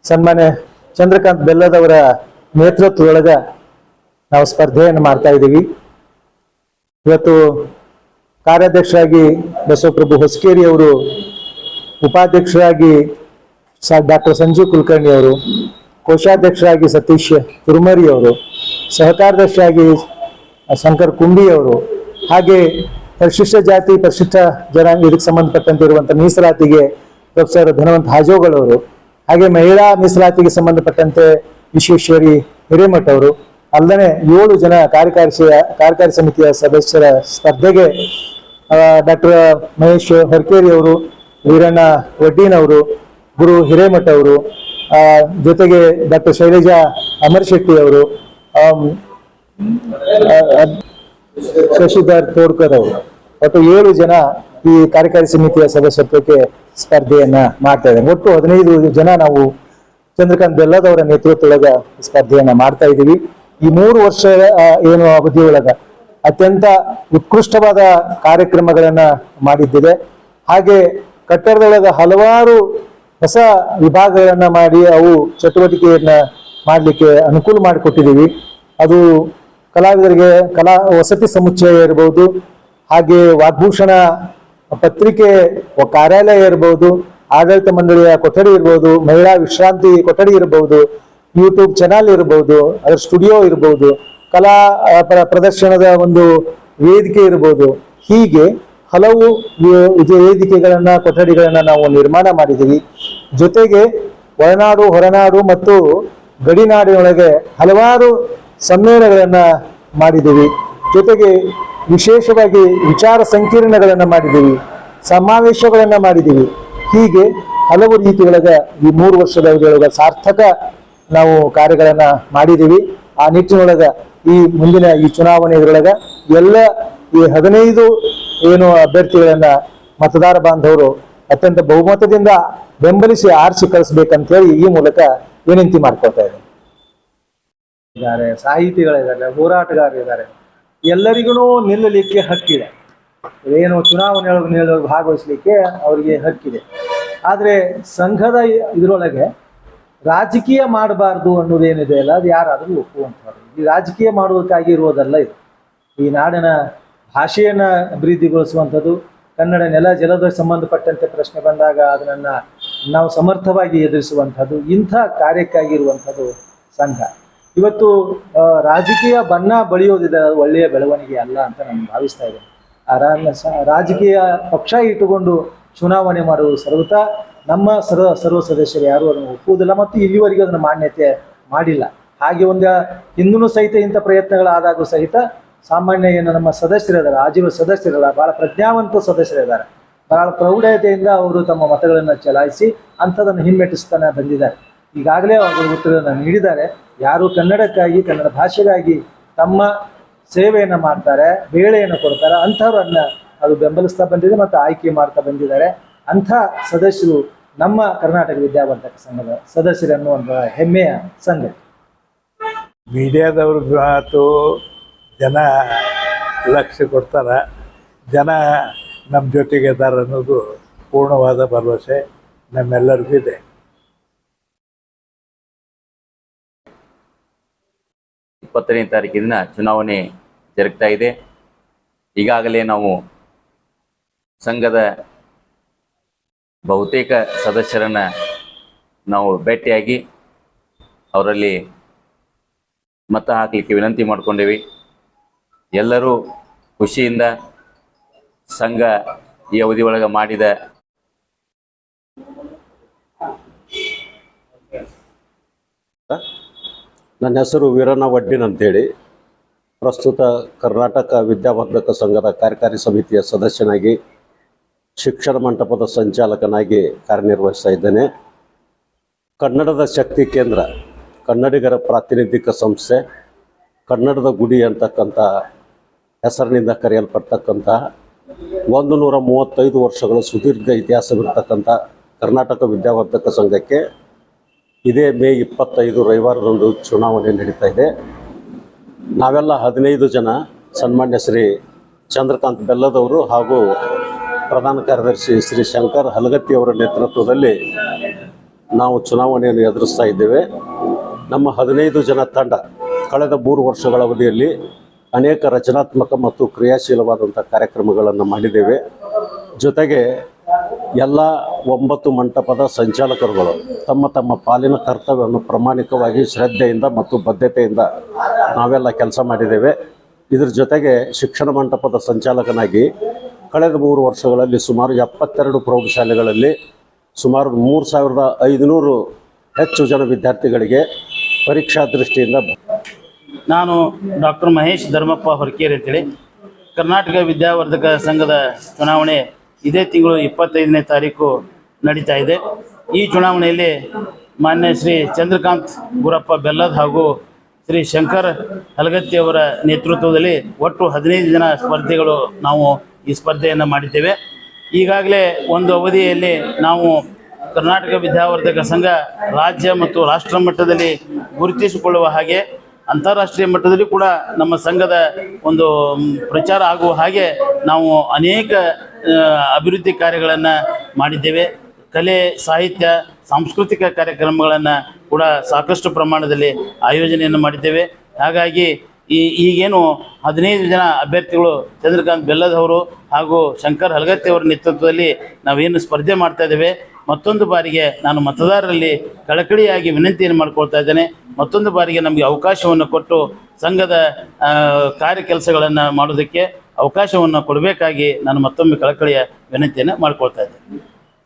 ಸನ್ಮಾನ್ಯ ಚಂದ್ರಕಾಂತ್ ಬೆಲ್ಲದವರ ನೇತೃತ್ವದೊಳಗ ನಾವು ಸ್ಪರ್ಧೆಯನ್ನು ಮಾಡ್ತಾ ಇದ್ದೀವಿ. ಇವತ್ತು ಕಾರ್ಯಾಧ್ಯಕ್ಷರಾಗಿ ಬಸವಪ್ರಭು ಹೊಸಕೇರಿ ಅವರು, ಉಪಾಧ್ಯಕ್ಷರಾಗಿ ಡಾಕ್ಟರ್ ಸಂಜೀವ್ ಕುಲಕರ್ಣಿ ಅವರು, ಕೋಶಾಧ್ಯಕ್ಷರಾಗಿ ಸತೀಶ್ ತುರ್ಮರಿ ಅವರು, ಸಹಕಾರಾಧ್ಯಕ್ಷರಾಗಿ ಶಂಕರ್ ಕುಂಬಿ ಅವರು, ಹಾಗೆ ಪರಿಶಿಷ್ಟ ಜಾತಿ ಪರಿಶಿಷ್ಟ ಜನಾಂಗ ಇದಕ್ಕೆ ಸಂಬಂಧಪಟ್ಟಂತೆ ಇರುವಂಥ ಮೀಸಲಾತಿಗೆ ಪ್ರೊಫೆಸರ್ ಧನವಂತ ಹಾಜೋಗಳವರು, ಹಾಗೆ ಮಹಿಳಾ ಮೀಸಲಾತಿಗೆ ಸಂಬಂಧಪಟ್ಟಂತೆ ವಿಶ್ವೇಶ್ವರಿ ಹಿರೇಮಠ ಅವರು, ಅಲ್ಲದೆ 7 ಜನ ಕಾರ್ಯಕಾರಿ ಸಮಿತಿಯ ಸದಸ್ಯರ ಸ್ಪರ್ಧೆಗೆ ಡಾಕ್ಟರ್ ಮಹೇಶ್ ಹೊರಕೇರಿ ಅವರು, ವೀರಣ್ಣ ವಡ್ಡೀನವರು, ಗುರು ಹಿರೇಮಠ ಅವರು, ಜೊತೆಗೆ ಡಾಕ್ಟರ್ ಶೈಲಜಾ ಅಮರ್ಶೆಟ್ಟಿ ಅವರು, ಶಶಿಧರ್ ತೋಡ್ಕರ್ ಅವರು, ಒಟ್ಟು 7 ಜನ ಈ ಕಾರ್ಯಕಾರಿ ಸಮಿತಿಯ ಸದಸ್ಯತ್ವಕ್ಕೆ ಸ್ಪರ್ಧೆಯನ್ನ ಮಾಡ್ತಾ ಇದ್ದಾರೆ. ಒಟ್ಟು 15 ಜನ ನಾವು ಚಂದ್ರಕಾಂತ್ ಬೆಲ್ಲದವರ ನೇತೃತ್ವದೊಳಗ ಸ್ಪರ್ಧೆಯನ್ನ ಮಾಡ್ತಾ ಇದ್ದೀವಿ. ಈ 3 ವರ್ಷ ಏನು ಅವಧಿಯೊಳಗ ಅತ್ಯಂತ ಉತ್ಕೃಷ್ಟವಾದ ಕಾರ್ಯಕ್ರಮಗಳನ್ನ ಮಾಡಿದ್ದಿದೆ. ಹಾಗೆ ಕಟ್ಟಡದೊಳಗ ಹಲವಾರು ಹೊಸ ವಿಭಾಗಗಳನ್ನ ಮಾಡಿ ಅವು ಚಟುವಟಿಕೆಯನ್ನ ಮಾಡಲಿಕ್ಕೆ ಅನುಕೂಲ ಮಾಡಿಕೊಟ್ಟಿದ್ದೀವಿ. ಅದು ಕಲಾವಿದರಿಗೆ ಕಲಾ ವಸತಿ ಸಮುಚ್ಚಯ ಇರಬಹುದು, ಹಾಗೆ ವಾಗ್ಭೂಷಣ ಪತ್ರಿಕೆ ಕಾರ್ಯಾಲಯ ಇರಬಹುದು, ಆಡಳಿತ ಮಂಡಳಿಯ ಕೊಠಡಿ ಇರಬಹುದು, ಮಹಿಳಾ ವಿಶ್ರಾಂತಿ ಕೊಠಡಿ ಇರಬಹುದು, ಯೂಟ್ಯೂಬ್ ಚಾನಲ್ ಇರಬಹುದು, ಅದರ ಸ್ಟುಡಿಯೋ ಇರಬಹುದು, ಕಲಾ ಪ್ರದರ್ಶನದ ಒಂದು ವೇದಿಕೆ ಇರಬಹುದು. ಹೀಗೆ ಹಲವು ವೇದಿಕೆಗಳನ್ನ ಕೊಠಡಿಗಳನ್ನ ನಾವು ನಿರ್ಮಾಣ ಮಾಡಿದ್ದೀವಿ. ಜೊತೆಗೆ ಒಳನಾಡು ಹೊರನಾಡು ಮತ್ತು ಗಡಿನಾಡಿನೊಳಗೆ ಹಲವಾರು ಸಮ್ಮೇಳನಗಳನ್ನ ಮಾಡಿದ್ದೀವಿ. ಜೊತೆಗೆ ವಿಶೇಷವಾಗಿ ವಿಚಾರ ಸಂಕಿರಣಗಳನ್ನ ಮಾಡಿದ್ದೀವಿ, ಸಮಾವೇಶಗಳನ್ನ ಮಾಡಿದ್ದೀವಿ. ಹೀಗೆ ಹಲವು ರೀತಿಯೊಳಗ ಈ 3 ವರ್ಷದ ಅವಧಿಯೊಳಗ ಸಾರ್ಥಕ ನಾವು ಕಾರ್ಯಗಳನ್ನ ಮಾಡಿದ್ದೀವಿ. ಆ ನಿಟ್ಟಿನೊಳಗ ಈ ಮುಂದಿನ ಈ ಚುನಾವಣೆ ಇದರೊಳಗ ಎಲ್ಲ ಈ 15 ಏನು ಅಭ್ಯರ್ಥಿಗಳನ್ನ ಮತದಾರ ಬಾಂಧವರು ಅತ್ಯಂತ ಬಹುಮತದಿಂದ ಬೆಂಬಲಿಸಿ ಆರಿಸಿ ಕಳಿಸ್ಬೇಕಂತ ಹೇಳಿ ಈ ಮೂಲಕ ವಿನಂತಿ ಮಾಡ್ಕೊಳ್ತಾ ಇದ್ದಾರೆ. ಸಾಹಿತಿಗಳಿದ್ದಾರೆ, ಹೋರಾಟಗಾರರಿದ್ದಾರೆ, ಎಲ್ಲರಿಗೂ ನಿಲ್ಲಲಿಕ್ಕೆ ಹಕ್ಕಿದೆ. ಏನು ಚುನಾವಣೆಯೊಳಗೆ ಭಾಗವಹಿಸಲಿಕ್ಕೆ ಅವರಿಗೆ ಹಕ್ಕಿದೆ. ಆದರೆ ಸಂಘದ ಇದರೊಳಗೆ ರಾಜಕೀಯ ಮಾಡಬಾರ್ದು ಅನ್ನೋದೇನಿದೆ ಅಲ್ಲ, ಅದು ಯಾರಾದರೂ ಒಪ್ಪುವಂಥದ್ದು. ಈ ರಾಜಕೀಯ ಮಾಡುವುದಕ್ಕಾಗಿ ಇರುವುದಲ್ಲ ಇದು. ಈ ನಾಡಿನ ಭಾಷೆಯನ್ನು ಅಭಿವೃದ್ಧಿಗೊಳಿಸುವಂಥದ್ದು, ಕನ್ನಡ ನೆಲ ಜಲದ ಸಂಬಂಧಪಟ್ಟಂತೆ ಪ್ರಶ್ನೆ ಬಂದಾಗ ಅದನ್ನು ನಾವು ಸಮರ್ಥವಾಗಿ ಎದುರಿಸುವಂಥದ್ದು, ಇಂಥ ಕಾರ್ಯಕ್ಕಾಗಿ ಇರುವಂಥದ್ದು ಸಂಘ. ಇವತ್ತು ರಾಜಕೀಯ ಬಣ್ಣ ಬಳಿಯೋದಿದೆ, ಒಳ್ಳೆಯ ಬೆಳವಣಿಗೆ ಅಲ್ಲ ಅಂತ ನಾನು ಭಾವಿಸ್ತಾ ಇದ್ದೇನೆ. ರಾಜಕೀಯ ಪಕ್ಷ ಇಟ್ಟುಕೊಂಡು ಚುನಾವಣೆ ಮಾಡುವುದು ಸರ್ವತಾ ನಮ್ಮ ಸರ್ವ ಸದಸ್ಯರು ಯಾರು ಅದನ್ನು ಒಪ್ಪುವುದಿಲ್ಲ ಮತ್ತು ಇಲ್ಲಿವರೆಗೂ ಅದನ್ನು ಮಾನ್ಯತೆ ಮಾಡಿಲ್ಲ. ಹಾಗೆ ಹಿಂದೂ ಸಹಿತ ಇಂಥ ಪ್ರಯತ್ನಗಳಾದಾಗೂ ಸಹಿತ ಸಾಮಾನ್ಯ ಏನು ನಮ್ಮ ಸದಸ್ಯರಿದ್ದಾರೆ, ಆಜೀವ ಸದಸ್ಯರಲ್ಲ, ಬಹಳ ಪ್ರಜ್ಞಾವಂತ ಸದಸ್ಯರಿದ್ದಾರೆ, ಬಹಳ ಪ್ರೌಢತೆಯಿಂದ ಅವರು ತಮ್ಮ ಮತಗಳನ್ನು ಚಲಾಯಿಸಿ ಅಂಥದನ್ನು ಹಿಮ್ಮೆಟ್ಟಿಸ್ತಾನೆ ಬಂದಿದ್ದಾರೆ. ಈಗಾಗಲೇ ಅವರು ಉತ್ತರವನ್ನು ನೀಡಿದ್ದಾರೆ. ಯಾರು ಕನ್ನಡಕ್ಕಾಗಿ ಕನ್ನಡ ಭಾಷೆಗಾಗಿ ತಮ್ಮ ಸೇವೆಯನ್ನು ಮಾಡ್ತಾರೆ, ಬೇಳೆಯನ್ನು ಕೊಡ್ತಾರೆ, ಅಂಥವ್ರನ್ನ ಅದು ಬೆಂಬಲಿಸ್ತಾ ಬಂದಿದೆ ಮತ್ತು ಆಯ್ಕೆ ಮಾಡ್ತಾ ಬಂದಿದ್ದಾರೆ. ಅಂಥ ಸದಸ್ಯರು ನಮ್ಮ ಕರ್ನಾಟಕ ವಿದ್ಯಾವರ್ಧಕ ಸಂಘದ ಸದಸ್ಯರನ್ನುವಂಥ ಹೆಮ್ಮೆಯ ಸಂಘ. ಮೀಡಿಯಾದವ್ರ ಮಾತು ಜನ ಲಕ್ಷ್ಯ ಕೊಡ್ತಾರೆ, ಜನ ನಮ್ಮ ಜೊತೆಗೆ ಇದ್ದಾರೆ ಅನ್ನೋದು ಪೂರ್ಣವಾದ ಭರವಸೆ ನಮ್ಮೆಲ್ಲರಿಗೂ ಇದೆ. 20ನೇ ತಾರೀಕಿನ ಚುನಾವಣೆ ಜರುಗ್ತಾ ಇದೆ. ಈಗಾಗಲೇ ನಾವು ಸಂಘದ ಬಹುತೇಕ ಸದಸ್ಯರನ್ನು ನಾವು ಭೇಟಿಯಾಗಿ ಅವರಲ್ಲಿ ಮತ ಹಾಕಲಿಕ್ಕೆ ವಿನಂತಿ ಮಾಡಿಕೊಂಡೇವಿ. ಎಲ್ಲರೂ ಖುಷಿಯಿಂದ ಸಂಘ ಈ ಅವಧಿ ಒಳಗೆ ಮಾಡಿದ ನನ್ನ ಹೆಸರು ವೀರಣ್ಣ ವಡ್ಡೀನ್ ಅಂತೇಳಿ ಪ್ರಸ್ತುತ ಕರ್ನಾಟಕ ವಿದ್ಯಾವರ್ಧಕ ಸಂಘದ ಕಾರ್ಯಕಾರಿ ಸಮಿತಿಯ ಸದಸ್ಯನಾಗಿ ಶಿಕ್ಷಣ ಮಂಟಪದ ಸಂಚಾಲಕನಾಗಿ ಕಾರ್ಯನಿರ್ವಹಿಸ್ತಾ ಇದ್ದೇನೆ. ಕನ್ನಡದ ಶಕ್ತಿ ಕೇಂದ್ರ, ಕನ್ನಡಿಗರ ಪ್ರಾತಿನಿಧಿಕ ಸಂಸ್ಥೆ, ಕನ್ನಡದ ಗುಡಿ ಅಂತಕ್ಕಂಥ ಹೆಸರಿನಿಂದ ಕರೆಯಲ್ಪಡ್ತಕ್ಕಂಥ 135 ವರ್ಷಗಳ ಸುದೀರ್ಘ ಇತಿಹಾಸವಿರ್ತಕ್ಕಂಥ ಕರ್ನಾಟಕ ವಿದ್ಯಾವರ್ಧಕ ಸಂಘಕ್ಕೆ ಇದೇ ಮೇ 25 ರವಿವಾರದಂದು ಚುನಾವಣೆ ನಡೀತಾ ಇದೆ. ನಾವೆಲ್ಲ 15 ಜನ ಸನ್ಮಾನ್ಯ ಶ್ರೀ ಚಂದ್ರಕಾಂತ್ ಬೆಲ್ಲದವರು ಹಾಗೂ ಪ್ರಧಾನ ಕಾರ್ಯದರ್ಶಿ ಶ್ರೀ ಶಂಕರ್ ಹಲಗತ್ತಿಯವರ ನೇತೃತ್ವದಲ್ಲಿ ನಾವು ಚುನಾವಣೆಯನ್ನು ಎದುರಿಸ್ತಾ ಇದ್ದೇವೆ. ನಮ್ಮ 15 ಜನ ತಂಡ ಕಳೆದ 3 ವರ್ಷಗಳ ಅವಧಿಯಲ್ಲಿ ಅನೇಕ ರಚನಾತ್ಮಕ ಮತ್ತು ಕ್ರಿಯಾಶೀಲವಾದಂಥ ಕಾರ್ಯಕ್ರಮಗಳನ್ನು ಮಾಡಿದ್ದೇವೆ. ಜೊತೆಗೆ ಎಲ್ಲ 9 ಮಂಟಪದ ಸಂಚಾಲಕರುಗಳು ತಮ್ಮ ತಮ್ಮ ಪಾಲಿನ ಕರ್ತವ್ಯವನ್ನು ಪ್ರಾಮಾಣಿಕವಾಗಿ ಶ್ರದ್ಧೆಯಿಂದ ಮತ್ತು ಬದ್ಧತೆಯಿಂದ ನಾವೆಲ್ಲ ಕೆಲಸ ಮಾಡಿದ್ದೇವೆ. ಇದರ ಜೊತೆಗೆ ಶಿಕ್ಷಣ ಮಂಟಪದ ಸಂಚಾಲಕನಾಗಿ ಕಳೆದ 3 ವರ್ಷಗಳಲ್ಲಿ ಸುಮಾರು 72 ಪ್ರೌಢಶಾಲೆಗಳಲ್ಲಿ ಸುಮಾರು 3500 ಹೆಚ್ಚು ಜನ ವಿದ್ಯಾರ್ಥಿಗಳಿಗೆ ಪರೀಕ್ಷಾ ದೃಷ್ಟಿಯಿಂದ. ನಾನು ಡಾಕ್ಟರ್ ಮಹೇಶ್ ಧರ್ಮಪ್ಪ ಹೊರಕೇರಿ ಅಂತೇಳಿ ಕರ್ನಾಟಕ ವಿದ್ಯಾವರ್ಧಕ ಸಂಘದ ಚುನಾವಣೆ ಇದೇ ತಿಂಗಳು 25ನೇ ತಾರೀಕು ನಡೀತಾ ಇದೆ. ಈ ಚುನಾವಣೆಯಲ್ಲಿ ಮಾನ್ಯ ಶ್ರೀ ಚಂದ್ರಕಾಂತ್ ಗುರಪ್ಪ ಬೆಲ್ಲದ್ ಹಾಗೂ ಶ್ರೀ ಶಂಕರ್ ಹಲಗತ್ತಿ ಅವರ ನೇತೃತ್ವದಲ್ಲಿ ಒಟ್ಟು 15 ಜನ ಸ್ಪರ್ಧಿಗಳು ನಾವು ಈ ಸ್ಪರ್ಧೆಯನ್ನು ಮಾಡಿದ್ದೇವೆ. ಈಗಾಗಲೇ ಒಂದು ಅವಧಿಯಲ್ಲಿ ನಾವು ಕರ್ನಾಟಕ ವಿದ್ಯಾವರ್ಧಕ ಸಂಘ ರಾಜ್ಯ ಮತ್ತು ರಾಷ್ಟ್ರ ಮಟ್ಟದಲ್ಲಿ ಗುರುತಿಸಿಕೊಳ್ಳುವ ಹಾಗೆ ಅಂತಾರಾಷ್ಟ್ರೀಯ ಮಟ್ಟದಲ್ಲಿ ಕೂಡ ನಮ್ಮ ಸಂಘದ ಒಂದು ಪ್ರಚಾರ ಆಗುವ ಹಾಗೆ ನಾವು ಅನೇಕ ಅಭಿವೃದ್ಧಿ ಕಾರ್ಯಗಳನ್ನು ಮಾಡಿದ್ದೇವೆ. ಕಲೆ, ಸಾಹಿತ್ಯ, ಸಾಂಸ್ಕೃತಿಕ ಕಾರ್ಯಕ್ರಮಗಳನ್ನು ಕೂಡ ಸಾಕಷ್ಟು ಪ್ರಮಾಣದಲ್ಲಿ ಆಯೋಜನೆಯನ್ನು ಮಾಡಿದ್ದೇವೆ. ಹಾಗಾಗಿ ಈಗೇನು 15 ಜನ ಅಭ್ಯರ್ಥಿಗಳು ಚಂದ್ರಕಾಂತ್ ಬೆಲ್ಲದ್ ಅವರು ಹಾಗೂ ಶಂಕರ್ ಹಲಗತ್ತಿ ಅವರ ನೇತೃತ್ವದಲ್ಲಿ ನಾವೇನು ಸ್ಪರ್ಧೆ ಮಾಡ್ತಾ ಇದ್ದೇವೆ, ಮತ್ತೊಂದು ಬಾರಿಗೆ ನಾನು ಮತದಾರರಲ್ಲಿ ಕಳಕಳಿಯಾಗಿ ವಿನಂತಿಯನ್ನು ಮಾಡ್ಕೊಳ್ತಾ ಇದ್ದೇನೆ. ಮತ್ತೊಂದು ಬಾರಿಗೆ ನಮಗೆ ಅವಕಾಶವನ್ನು ಕೊಟ್ಟು ಸಂಘದ ಕಾರ್ಯ ಕೆಲಸಗಳನ್ನು ಮಾಡೋದಕ್ಕೆ ಅವಕಾಶವನ್ನು ಕೊಡಬೇಕಾಗಿ ನಾನು ಮತ್ತೊಮ್ಮೆ ಕಳಕಳಿಯ ವಿನಂತಿಯನ್ನು ಮಾಡ್ಕೊಳ್ತಾ ಇದ್ದೇನೆ.